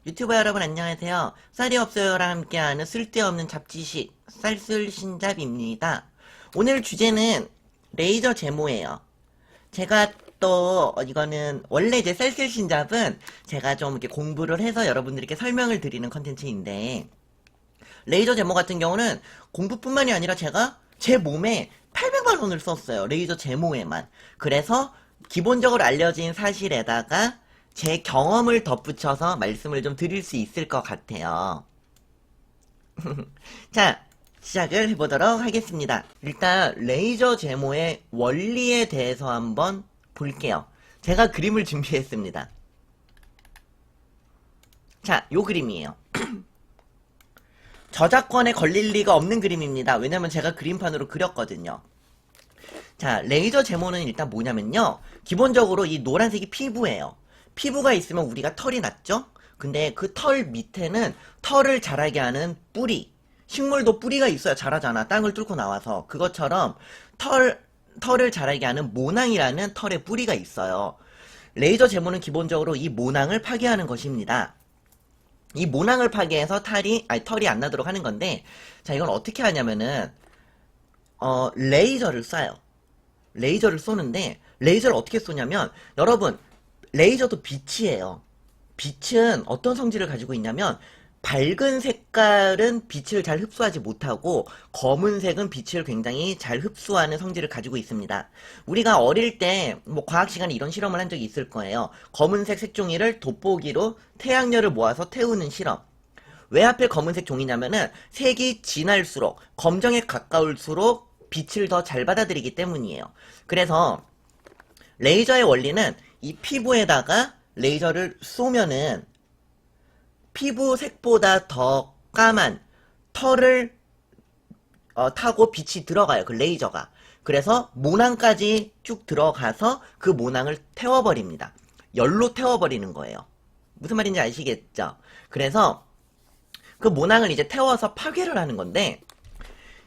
유튜버 여러분 안녕하세요. 쌀이 없어요랑 함께하는 쓸데없는 잡지식 쌀쓸신잡입니다. 오늘 주제는 레이저 제모예요. 제가 또 이거는 원래 이제 쌀쓸신잡은 제가 좀 이렇게 공부를 해서 여러분들께 설명을 드리는 컨텐츠인데 레이저 제모 같은 경우는 공부뿐만이 아니라 제가 제 몸에 800만 원을 썼어요. 레이저 제모에만. 그래서 기본적으로 알려진 사실에다가 제 경험을 덧붙여서 말씀을 좀 드릴 수 있을 것 같아요. 자, 시작을 해보도록 하겠습니다. 일단 레이저 제모의 원리에 대해서 한번 볼게요. 제가 그림을 준비했습니다. 자, 요 그림이에요. 저작권에 걸릴 리가 없는 그림입니다. 왜냐면 제가 그림판으로 그렸거든요. 자, 레이저 제모는 일단 뭐냐면요. 기본적으로 이 노란색이 피부예요. 피부가 있으면 우리가 털이 났죠? 근데 그 털 밑에는 털을 자라게 하는 뿌리. 식물도 뿌리가 있어야 자라잖아. 땅을 뚫고 나와서. 그것처럼 털을 자라게 하는 모낭이라는 털의 뿌리가 있어요. 레이저 제모는 기본적으로 이 모낭을 파괴하는 것입니다. 이 모낭을 파괴해서 털이 안 나도록 하는 건데, 자, 이건 어떻게 하냐면은, 레이저를 쏴요. 레이저를 쏘는데, 레이저를 어떻게 쏘냐면, 여러분, 레이저도 빛이에요. 빛은 어떤 성질을 가지고 있냐면, 밝은 색깔은 빛을 잘 흡수하지 못하고, 검은색은 빛을 굉장히 잘 흡수하는 성질을 가지고 있습니다. 우리가 어릴 때, 과학 시간에 이런 실험을 한 적이 있을 거예요. 검은색 색종이를 돋보기로 태양열을 모아서 태우는 실험. 왜 하필 검은색 종이냐면은, 색이 진할수록, 검정에 가까울수록 빛을 더 잘 받아들이기 때문이에요. 그래서, 레이저의 원리는 이 피부에다가 레이저를 쏘면은 피부 색보다 더 까만 털을 타고 빛이 들어가요. 그 레이저가. 그래서 모낭까지 쭉 들어가서 그 모낭을 태워버립니다. 열로 태워버리는 거예요. 무슨 말인지 아시겠죠? 그래서 그 모낭을 이제 태워서 파괴를 하는 건데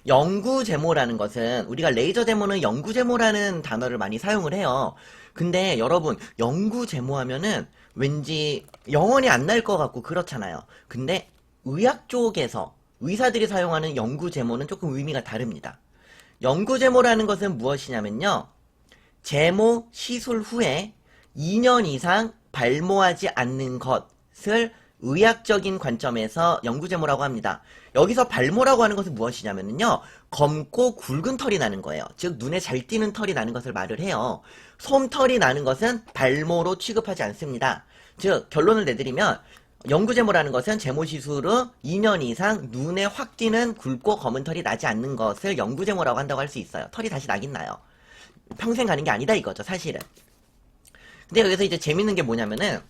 영구제모라는 것은 우리가 레이저 제모는 영구제모라는 단어를 많이 사용을 해요. 근데 여러분 영구제모 하면은 왠지 영원히 안 날 것 같고 그렇잖아요. 근데 의학 쪽에서 의사들이 사용하는 영구제모는 조금 의미가 다릅니다. 영구제모라는 것은 무엇이냐면요. 제모 시술 후에 2년 이상 발모하지 않는 것을 의학적인 관점에서 영구제모라고 합니다. 여기서 발모라고 하는 것은 무엇이냐면요. 검고 굵은 털이 나는 거예요. 즉 눈에 잘 띄는 털이 나는 것을 말을 해요. 솜털이 나는 것은 발모로 취급하지 않습니다. 즉 결론을 내드리면 영구제모라는 것은 제모시술 후 2년 이상 눈에 확 띄는 굵고 검은 털이 나지 않는 것을 영구제모라고 한다고 할 수 있어요. 털이 다시 나긴 나요. 평생 가는 게 아니다 이거죠 사실은. 근데 여기서 이제 재밌는 게 뭐냐면은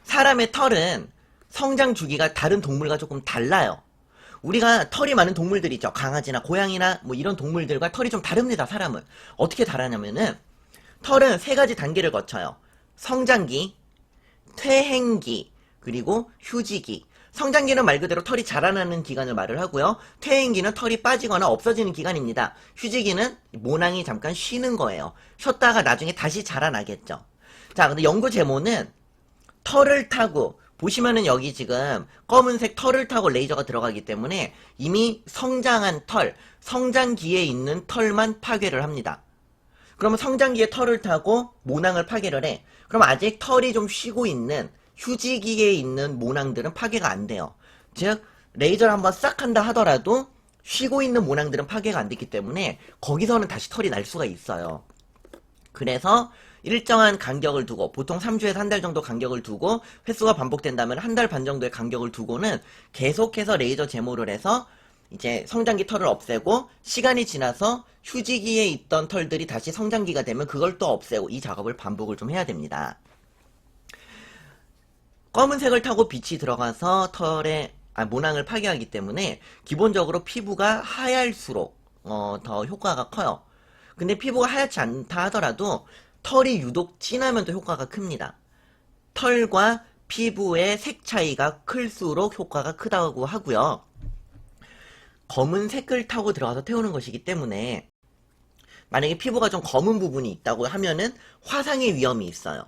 사람의 털은 성장 주기가 다른 동물과 조금 달라요. 우리가 털이 많은 동물들 있죠. 강아지나 고양이나 뭐 이런 동물들과 털이 좀 다릅니다. 사람은. 어떻게 다르냐면은 털은 세 가지 단계를 거쳐요. 성장기, 퇴행기, 그리고 휴지기. 성장기는 말 그대로 털이 자라나는 기간을 말을 하고요. 퇴행기는 털이 빠지거나 없어지는 기간입니다. 휴지기는 모낭이 잠깐 쉬는 거예요. 쉬었다가 나중에 다시 자라나겠죠. 자, 근데 영구제모는 털을 타고 보시면은 여기 지금 검은색 털을 타고 레이저가 들어가기 때문에 이미 성장한 털, 성장기에 있는 털만 파괴를 합니다. 그러면 성장기에 털을 타고 모낭을 파괴를 해. 그럼 아직 털이 좀 쉬고 있는 휴지기에 있는 모낭들은 파괴가 안 돼요. 즉 레이저를 한번 싹 한다 하더라도 쉬고 있는 모낭들은 파괴가 안 됐기 때문에 거기서는 다시 털이 날 수가 있어요. 그래서 일정한 간격을 두고 보통 3주에서 한 달 정도 간격을 두고 횟수가 반복된다면 한 달 반 정도의 간격을 두고는 계속해서 레이저 제모를 해서 이제 성장기 털을 없애고 시간이 지나서 휴지기에 있던 털들이 다시 성장기가 되면 그걸 또 없애고 이 작업을 반복을 좀 해야 됩니다. 검은색을 타고 빛이 들어가서 모낭을 파괴하기 때문에 기본적으로 피부가 하얄수록 더 효과가 커요. 근데 피부가 하얗지 않다 하더라도 털이 유독 진하면 더 효과가 큽니다. 털과 피부의 색 차이가 클수록 효과가 크다고 하고요. 검은색을 타고 들어가서 태우는 것이기 때문에 만약에 피부가 좀 검은 부분이 있다고 하면은 화상의 위험이 있어요.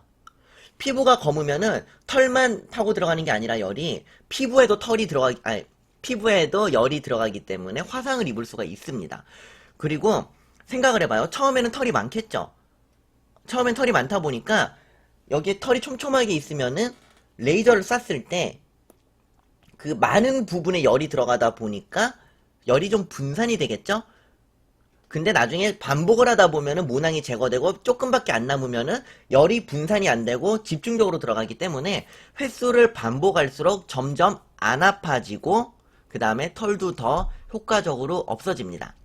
피부가 검으면은 털만 타고 들어가는 게 아니라 열이 피부에도 피부에도 열이 들어가기 때문에 화상을 입을 수가 있습니다. 그리고 생각을 해봐요. 처음에는 털이 많겠죠? 처음엔 털이 많다 보니까 여기에 털이 촘촘하게 있으면은 레이저를 쐈을 때 그 많은 부분에 열이 들어가다 보니까 열이 좀 분산이 되겠죠? 근데 나중에 반복을 하다 보면은 모낭이 제거되고 조금밖에 안 남으면은 열이 분산이 안 되고 집중적으로 들어가기 때문에 횟수를 반복할수록 점점 안 아파지고 그 다음에 털도 더 효과적으로 없어집니다.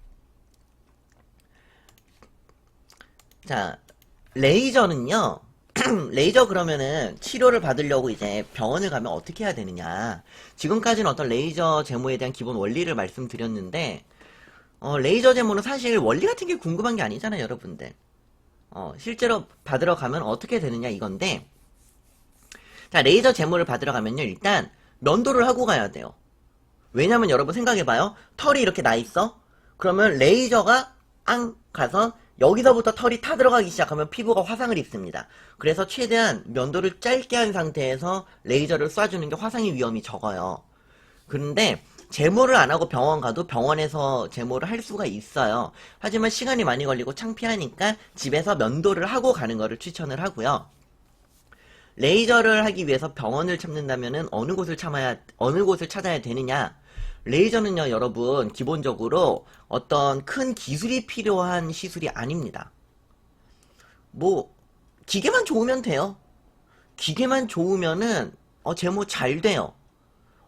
자, 레이저는요. 레이저 그러면은 치료를 받으려고 이제 병원을 가면 어떻게 해야 되느냐. 지금까지는 어떤 레이저 제모에 대한 기본 원리를 말씀드렸는데 레이저 제모는 사실 원리 같은 게 궁금한 게 아니잖아요, 여러분들. 실제로 받으러 가면 어떻게 되느냐 이건데, 자, 레이저 제모를 받으러 가면요, 일단 면도를 하고 가야 돼요. 왜냐면 여러분 생각해봐요. 털이 이렇게 나 있어? 그러면 레이저가 가서 여기서부터 털이 타 들어가기 시작하면 피부가 화상을 입습니다. 그래서 최대한 면도를 짧게 한 상태에서 레이저를 쏴주는 게 화상의 위험이 적어요. 그런데 제모를 안 하고 병원 가도 병원에서 제모를 할 수가 있어요. 하지만 시간이 많이 걸리고 창피하니까 집에서 면도를 하고 가는 거를 추천을 하고요. 레이저를 하기 위해서 병원을 찾는다면은 어느 곳을 찾아야 되느냐? 레이저는요, 여러분, 기본적으로 어떤 큰 기술이 필요한 시술이 아닙니다. 뭐, 기계만 좋으면 돼요. 기계만 좋으면은, 제모 잘 돼요.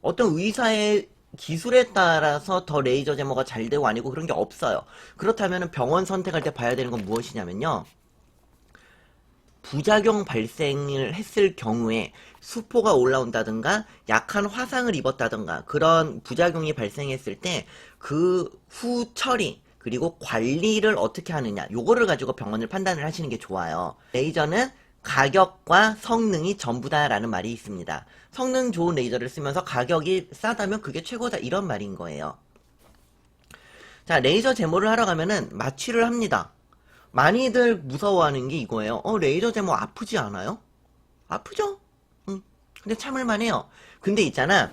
어떤 의사의 기술에 따라서 더 레이저 제모가 잘 되고 아니고 그런 게 없어요. 그렇다면 병원 선택할 때 봐야 되는 건 무엇이냐면요. 부작용 발생을 했을 경우에 수포가 올라온다든가 약한 화상을 입었다든가 그런 부작용이 발생했을 때 그 후 처리 그리고 관리를 어떻게 하느냐 요거를 가지고 병원을 판단을 하시는 게 좋아요. 레이저는 가격과 성능이 전부다라는 말이 있습니다. 성능 좋은 레이저를 쓰면서 가격이 싸다면 그게 최고다 이런 말인 거예요. 자, 레이저 제모를 하러 가면은 마취를 합니다. 많이들 무서워하는 게 이거예요. 레이저 제모 아프지 않아요? 아프죠? 응. 근데 참을만 해요. 근데 있잖아.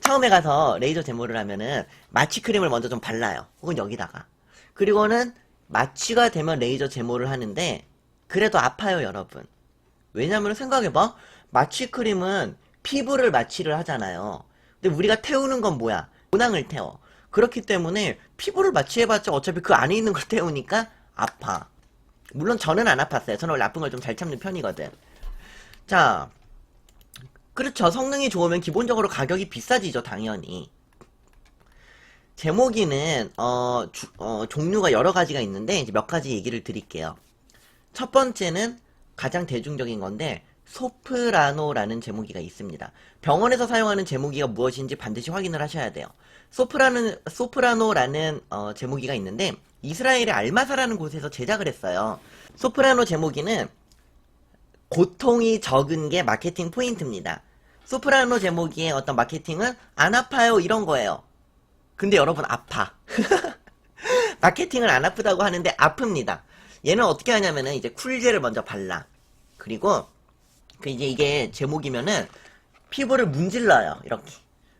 처음에 가서 레이저 제모를 하면은 마취 크림을 먼저 좀 발라요. 혹은 여기다가. 그리고는 마취가 되면 레이저 제모를 하는데 그래도 아파요, 여러분. 왜냐면 생각해봐. 마취 크림은 피부를 마취를 하잖아요. 근데 우리가 태우는 건 뭐야? 모낭을 태워. 그렇기 때문에 피부를 마취해봤자 어차피 그 안에 있는 걸 태우니까 아파. 물론 저는 안 아팠어요. 저는 원래 아픈 걸 좀 잘 참는 편이거든. 자, 그렇죠. 성능이 좋으면 기본적으로 가격이 비싸지죠, 당연히. 제모기는 종류가 여러 가지가 있는데 이제 몇 가지 얘기를 드릴게요. 첫 번째는 가장 대중적인 건데 소프라노라는 제모기가 있습니다. 병원에서 사용하는 제모기가 무엇인지 반드시 확인을 하셔야 돼요. 소프라노라는 제모기가 있는데 이스라엘의 알마사라는 곳에서 제작을 했어요. 소프라노 제모기는 고통이 적은 게 마케팅 포인트입니다. 소프라노 제모기의 어떤 마케팅은 안 아파요 이런 거예요. 근데 여러분 아파. 마케팅은 안 아프다고 하는데 아픕니다. 얘는 어떻게 하냐면은 이제 쿨젤을 먼저 발라. 그리고 이제 이게 제목이면은 피부를 문질러요. 이렇게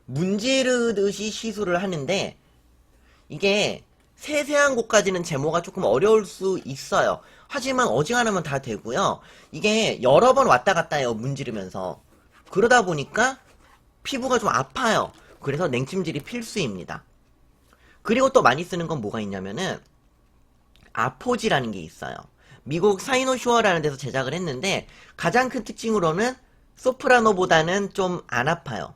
문지르듯이 시술을 하는데 이게 세세한 곳까지는 제모가 조금 어려울 수 있어요. 하지만 어지간하면 다 되고요. 이게 여러 번 왔다 갔다 해요. 문지르면서. 그러다 보니까 피부가 좀 아파요. 그래서 냉찜질이 필수입니다. 그리고 또 많이 쓰는 건 뭐가 있냐면은 아포지라는 게 있어요. 미국 사이노슈어라는 데서 제작을 했는데 가장 큰 특징으로는 소프라노보다는 좀 안 아파요.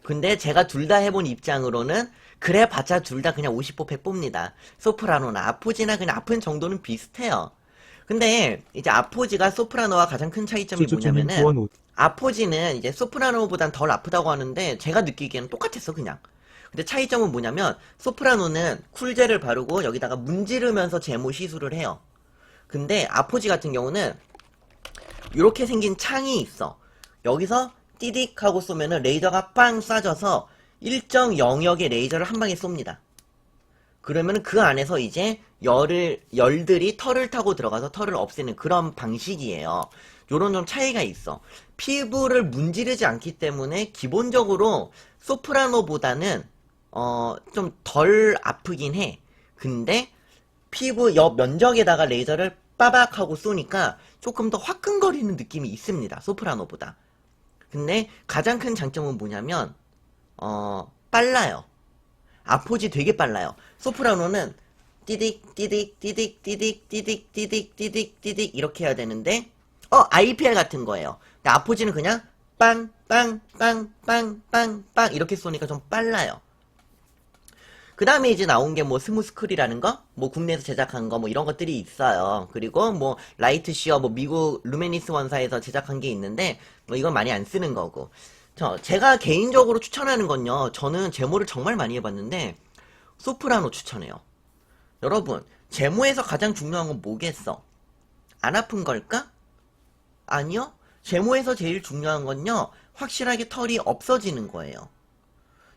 근데 제가 둘 다 해본 입장으로는 그래 봤자 둘 다 그냥 50보 100보입니다. 소프라노나 아포지나 그냥 아픈 정도는 비슷해요. 근데 이제 아포지가 소프라노와 가장 큰 차이점이 뭐냐면은 아포지는 이제 소프라노보단 덜 아프다고 하는데 제가 느끼기에는 똑같았어 그냥. 근데 차이점은 뭐냐면 소프라노는 쿨젤을 바르고 여기다가 문지르면서 제모 시술을 해요. 근데 아포지 같은 경우는 이렇게 생긴 창이 있어. 여기서 띠딕 하고 쏘면은 레이저가 빵 쏴져서 일정 영역의 레이저를 한 방에 쏩니다. 그러면 그 안에서 이제 열들이 털을 타고 들어가서 털을 없애는 그런 방식이에요. 요런 좀 차이가 있어. 피부를 문지르지 않기 때문에 기본적으로 소프라노보다는 좀 덜 아프긴 해. 근데 피부 옆 면적에다가 레이저를 빠박 하고 쏘니까 조금 더 화끈거리는 느낌이 있습니다. 소프라노보다. 근데 가장 큰 장점은 뭐냐면 빨라요. 아포지 되게 빨라요. 소프라노는 띠딕 띠딕 띠딕 띠딕 띠딕 띠딕 띠딕 띠딕 이렇게 해야 되는데 IPR 같은 거예요. 근데 아포지는 그냥 빵 빵 빵 빵 빵 빵 이렇게 쏘니까 좀 빨라요. 그 다음에 이제 나온 게 뭐 스무스쿨이라는 거, 뭐 국내에서 제작한 거, 뭐 이런 것들이 있어요. 그리고 뭐 라이트시어, 뭐 미국 루메니스 원사에서 제작한 게 있는데, 뭐 이건 많이 안 쓰는 거고. 제가 개인적으로 추천하는 건요, 저는 제모를 정말 많이 해봤는데, 소프라노 추천해요. 여러분, 제모에서 가장 중요한 건 뭐겠어? 안 아픈 걸까? 아니요. 제모에서 제일 중요한 건요, 확실하게 털이 없어지는 거예요.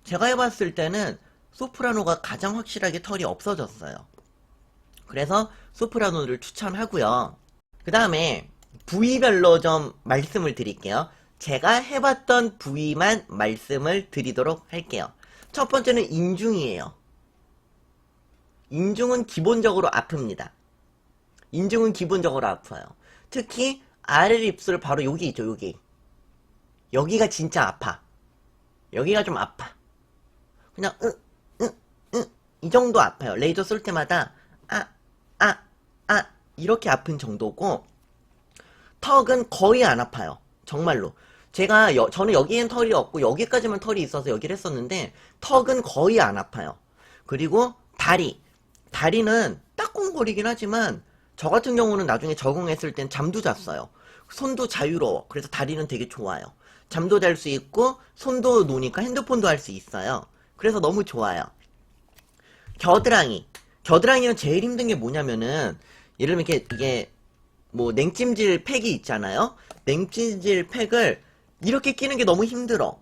제가 해봤을 때는 소프라노가 가장 확실하게 털이 없어졌어요. 그래서 소프라노를 추천하고요. 그 다음에 부위별로 좀 말씀을 드릴게요. 제가 해봤던 부위만 말씀을 드리도록 할게요. 첫 번째는 인중이에요. 인중은 기본적으로 아픕니다. 인중은 기본적으로 아파요. 특히 아랫입술 바로 여기 있죠, 여기. 여기가 진짜 아파. 여기가 좀 아파. 그냥 이 정도 아파요. 레이저 쏠 때마다 이렇게 아픈 정도고 턱은 거의 안 아파요. 정말로. 저는 여기엔 털이 없고 여기까지만 털이 있어서 여기를 했었는데 턱은 거의 안 아파요. 그리고 다리는 따끔거리긴 하지만 저 같은 경우는 나중에 적응했을 땐 잠도 잤어요. 손도 자유로워. 그래서 다리는 되게 좋아요. 잠도 잘 수 있고 손도 노니까 핸드폰도 할 수 있어요. 그래서 너무 좋아요. 겨드랑이는 제일 힘든 게 뭐냐면은 예를 들면 이게 뭐 냉찜질 팩이 있잖아요. 냉찜질 팩을 이렇게 끼는 게 너무 힘들어.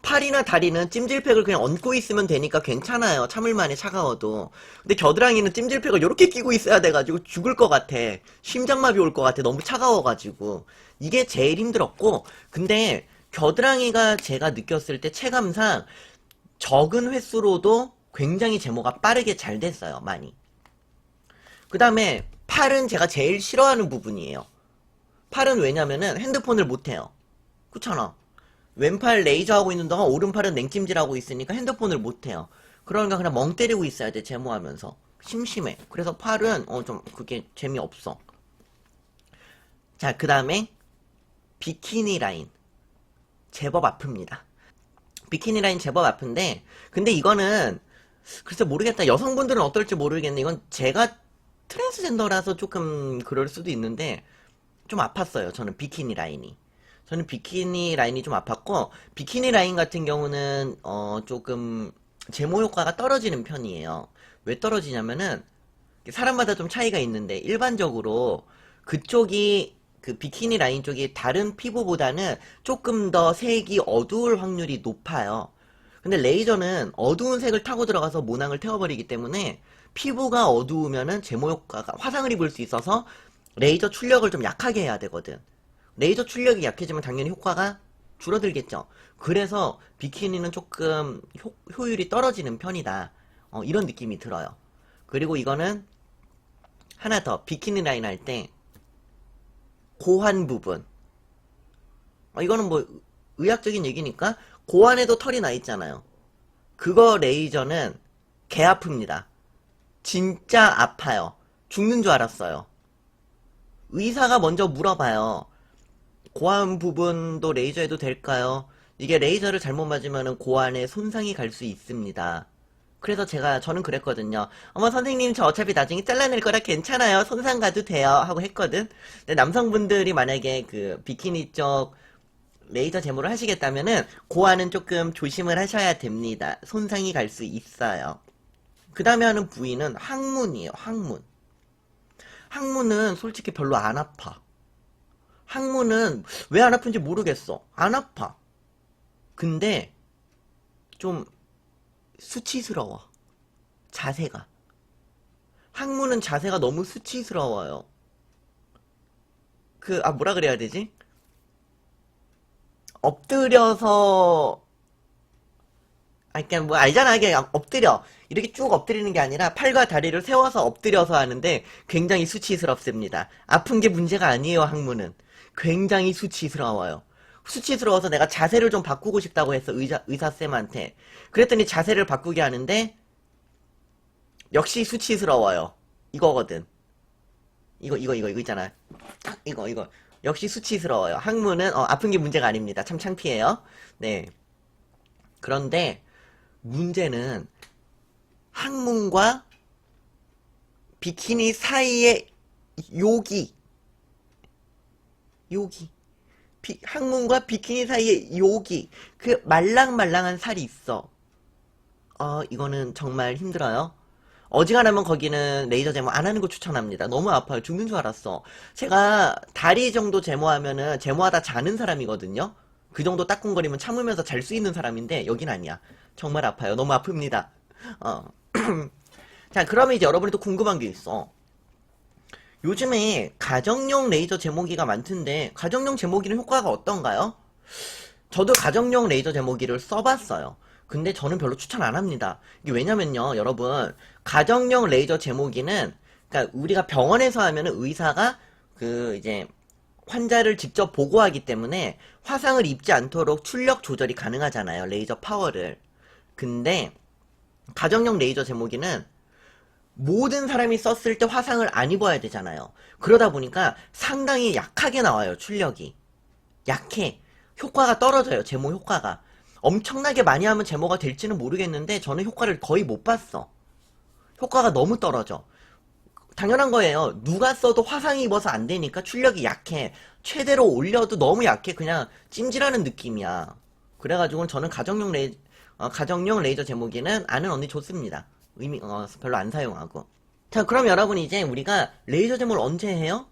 팔이나 다리는 찜질팩을 그냥 얹고 있으면 되니까 괜찮아요. 참을만해, 차가워도. 근데 겨드랑이는 찜질팩을 이렇게 끼고 있어야 돼가지고 죽을 것 같아. 심장마비 올 것 같아. 너무 차가워가지고. 이게 제일 힘들었고, 근데 겨드랑이가 제가 느꼈을 때 체감상 적은 횟수로도 굉장히 제모가 빠르게 잘 됐어요. 많이. 그 다음에 팔은 제가 제일 싫어하는 부분이에요. 팔은 왜냐면은 핸드폰을 못해요. 그렇잖아. 왼팔 레이저 하고 있는 동안 오른팔은 냉찜질 하고 있으니까 핸드폰을 못해요. 그러니까 그냥 멍 때리고 있어야 돼. 제모하면서. 심심해. 그래서 팔은 좀 그게 재미없어. 자, 그 다음에 비키니 라인. 제법 아픕니다. 비키니 라인 제법 아픈데 근데 이거는 글쎄 모르겠다. 여성분들은 어떨지 모르겠네. 이건 제가 트랜스젠더라서 조금 그럴 수도 있는데 좀 아팠어요. 저는 비키니 라인이 좀 아팠고 비키니 라인 같은 경우는 조금 제모 효과가 떨어지는 편이에요. 왜 떨어지냐면은 사람마다 좀 차이가 있는데 일반적으로 그쪽이 그 비키니 라인 쪽이 다른 피부보다는 조금 더 색이 어두울 확률이 높아요. 근데 레이저는 어두운 색을 타고 들어가서 모낭을 태워버리기 때문에 피부가 어두우면은 제모 효과가 화상을 입을 수 있어서 레이저 출력을 좀 약하게 해야 되거든. 레이저 출력이 약해지면 당연히 효과가 줄어들겠죠. 그래서 비키니는 조금 효율이 떨어지는 편이다. 이런 느낌이 들어요. 그리고 이거는 하나 더 비키니 라인 할 때 고환 부분. 이거는 뭐 의학적인 얘기니까 고환에도 털이 나 있잖아요. 그거 레이저는 개 아픕니다. 진짜 아파요. 죽는 줄 알았어요. 의사가 먼저 물어봐요. 고환 부분도 레이저해도 될까요? 이게 레이저를 잘못 맞으면 고환에 손상이 갈 수 있습니다. 그래서 저는 그랬거든요. 어머, 선생님, 저 어차피 나중에 잘라낼 거라 괜찮아요. 손상 가도 돼요. 하고 했거든. 근데 남성분들이 만약에 그 비키니 쪽 레이저 제모를 하시겠다면은 고환은 조금 조심을 하셔야 됩니다. 손상이 갈 수 있어요. 그 다음에 하는 부위는 항문이에요. 항문은 솔직히 별로 안 아파. 항문은 왜 안 아픈지 모르겠어. 안 아파. 근데 좀 수치스러워. 자세가. 항문은 자세가 너무 수치스러워요. 뭐라 그래야 되지? 엎드려서, 그러니까 뭐 알잖아. 이게 엎드려. 이렇게 쭉 엎드리는 게 아니라 팔과 다리를 세워서 엎드려서 하는데 굉장히 수치스럽습니다. 아픈 게 문제가 아니에요, 학문은. 굉장히 수치스러워요. 수치스러워서 내가 자세를 좀 바꾸고 싶다고 했어, 의사쌤한테. 그랬더니 자세를 바꾸게 하는데, 역시 수치스러워요. 이거거든. 이거 있잖아. 이거. 역시 수치스러워요. 학문은, 아픈 게 문제가 아닙니다. 참 창피해요. 네. 그런데, 문제는, 학문과 비키니 사이의 요기. 학문과 비키니 사이의 요기. 그 말랑말랑한 살이 있어. 이거는 정말 힘들어요. 어지간하면 거기는 레이저 제모 안 하는 거 추천합니다. 너무 아파요. 죽는 줄 알았어. 제가 다리 정도 제모하면은 제모하다 자는 사람이거든요. 그 정도 따끔거리면 참으면서 잘 수 있는 사람인데 여긴 아니야. 정말 아파요. 너무 아픕니다. 어. 자, 그러면 이제 여러분이 또 궁금한 게 있어. 요즘에 가정용 레이저 제모기가 많던데 가정용 제모기는 효과가 어떤가요? 저도 가정용 레이저 제모기를 써봤어요. 근데 저는 별로 추천 안 합니다. 이게 왜냐면요, 여러분, 가정용 레이저 제모기는, 그러니까 우리가 병원에서 하면은 의사가 이제 환자를 직접 보고하기 때문에 화상을 입지 않도록 출력 조절이 가능하잖아요, 레이저 파워를. 근데 가정용 레이저 제모기는 모든 사람이 썼을 때 화상을 안 입어야 되잖아요. 그러다 보니까 상당히 약하게 나와요, 출력이. 약해. 효과가 떨어져요, 제모 효과가. 엄청나게 많이 하면 제모가 될지는 모르겠는데 저는 효과를 거의 못 봤어. 효과가 너무 떨어져. 당연한 거예요. 누가 써도 화상이 입어서 안 되니까 출력이 약해. 최대로 올려도 너무 약해. 그냥 찜질하는 느낌이야. 그래가지고 저는 가정용 레이저 제모기는 아는 언니 좋습니다. 별로 안 사용하고. 자, 그럼 여러분 이제 우리가 레이저 제모를 언제 해요?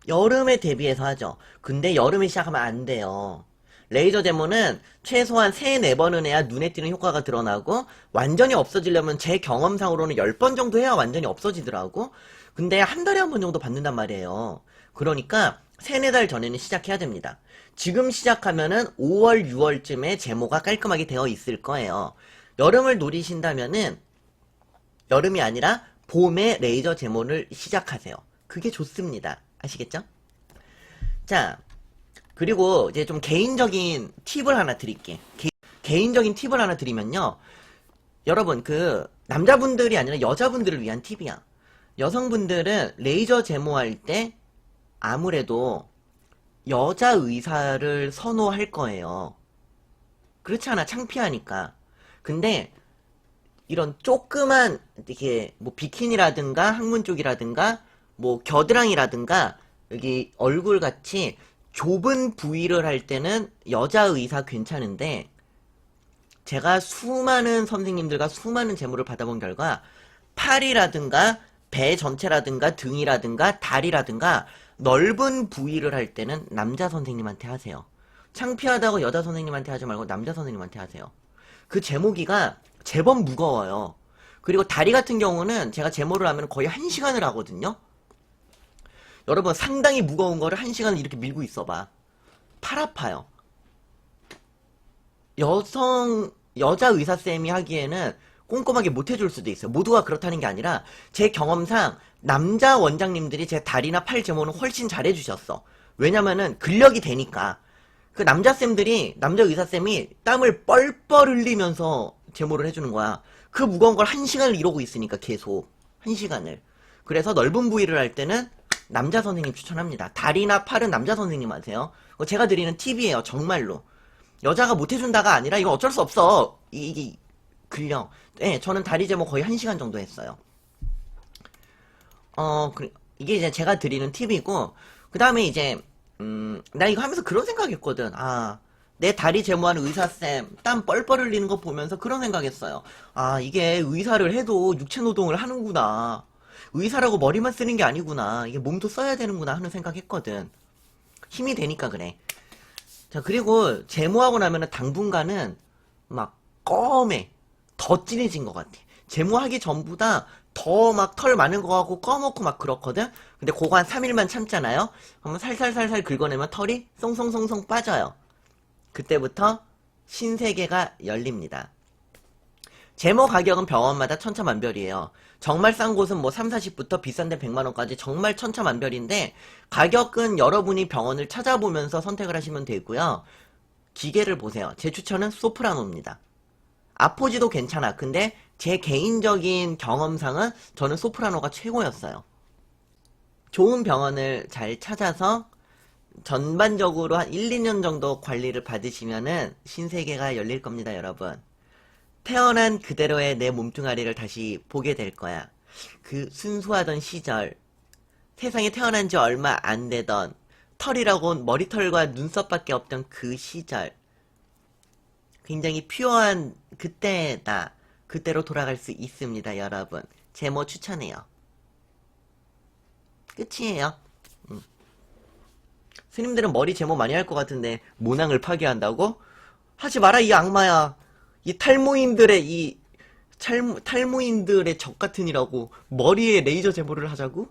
여름에 대비해서 하죠. 근데 여름에 시작하면 안 돼요. 레이저 제모는 최소한 3, 4번은 해야 눈에 띄는 효과가 드러나고 완전히 없어지려면 제 경험상으로는 10번 정도 해야 완전히 없어지더라고. 근데 한 달에 한 번 정도 받는단 말이에요. 그러니까 3, 4달 전에는 시작해야 됩니다. 지금 시작하면은 5월, 6월쯤에 제모가 깔끔하게 되어 있을 거예요. 여름을 노리신다면은 여름이 아니라 봄에 레이저 제모를 시작하세요. 그게 좋습니다. 아시겠죠? 자, 그리고 이제 좀 개인적인 팁을 하나 드릴게. 개인적인 팁을 하나 드리면요. 여러분, 남자분들이 아니라 여자분들을 위한 팁이야. 여성분들은 레이저 제모할 때 아무래도 여자 의사를 선호할 거예요. 그렇지 않아? 창피하니까. 근데 이런 조그만 이게 뭐 비키니라든가 항문 쪽이라든가 뭐 겨드랑이라든가 여기 얼굴 같이 좁은 부위를 할 때는 여자 의사 괜찮은데 제가 수많은 선생님들과 수많은 제모를 받아본 결과 팔이라든가 배 전체라든가 등이라든가 다리라든가 넓은 부위를 할 때는 남자 선생님한테 하세요. 창피하다고 여자 선생님한테 하지 말고 남자 선생님한테 하세요. 그 제모기가 제법 무거워요. 그리고 다리 같은 경우는 제가 제모를 하면 거의 1시간을 하거든요. 여러분 상당히 무거운 거를 1시간을 이렇게 밀고 있어봐. 팔 아파요. 여자 의사쌤이 하기에는 꼼꼼하게 못 해줄 수도 있어요. 모두가 그렇다는 게 아니라 제 경험상 남자 원장님들이 제 다리나 팔 제모는 훨씬 잘해주셨어. 왜냐면은 근력이 되니까. 그 남자 의사쌤이 땀을 뻘뻘 흘리면서 제모를 해주는 거야. 그 무거운 걸 1시간을 이러고 있으니까 계속. 1시간을. 그래서 넓은 부위를 할 때는 남자 선생님 추천합니다. 다리나 팔은 남자 선생님 하세요. 제가 드리는 팁이에요. 정말로. 여자가 못해준다가 아니라 이건 어쩔 수 없어. 이게 근력. 네, 저는 다리 제모 거의 1시간 정도 했어요. 이게 이제 제가 드리는 팁이고, 그 다음에 이제, 나 이거 하면서 그런 생각했거든. 내 다리 제모하는 의사쌤, 땀 뻘뻘 흘리는 거 보면서 그런 생각했어요. 이게 의사를 해도 육체 노동을 하는구나. 의사라고 머리만 쓰는 게 아니구나. 이게 몸도 써야 되는구나 하는 생각했거든. 힘이 되니까 그래. 자, 그리고 제모하고 나면은 당분간은 막 껌해. 더 진해진 것 같아. 제모하기 전보다 더 막 털 많은 거 같고 꺼먹고 막 그렇거든? 근데 그거 한 3일만 참잖아요? 그러면 살살살살 긁어내면 털이 송송송송 빠져요. 그때부터 신세계가 열립니다. 제모 가격은 병원마다 천차만별이에요. 정말 싼 곳은 뭐 3, 40부터 비싼데 100만원까지 정말 천차만별인데 가격은 여러분이 병원을 찾아보면서 선택을 하시면 되고요. 기계를 보세요. 제 추천은 소프라노입니다. 아포지도 괜찮아. 근데 제 개인적인 경험상은 저는 소프라노가 최고였어요. 좋은 병원을 잘 찾아서 전반적으로 한 1, 2년 정도 관리를 받으시면은 신세계가 열릴 겁니다, 여러분. 태어난 그대로의 내 몸뚱아리를 다시 보게 될 거야. 그 순수하던 시절, 세상에 태어난 지 얼마 안 되던 털이라곤 머리털과 눈썹밖에 없던 그 시절. 굉장히 퓨어한 그때다. 그때로 돌아갈 수 있습니다, 여러분. 제모 추천해요. 끝이에요. 스님들은 머리 제모 많이 할 것 같은데 모낭을 파괴한다고? 하지 마라 이 악마야. 이 탈모인들의 탈모인들의 적 같으니라고 머리에 레이저 제모를 하자고?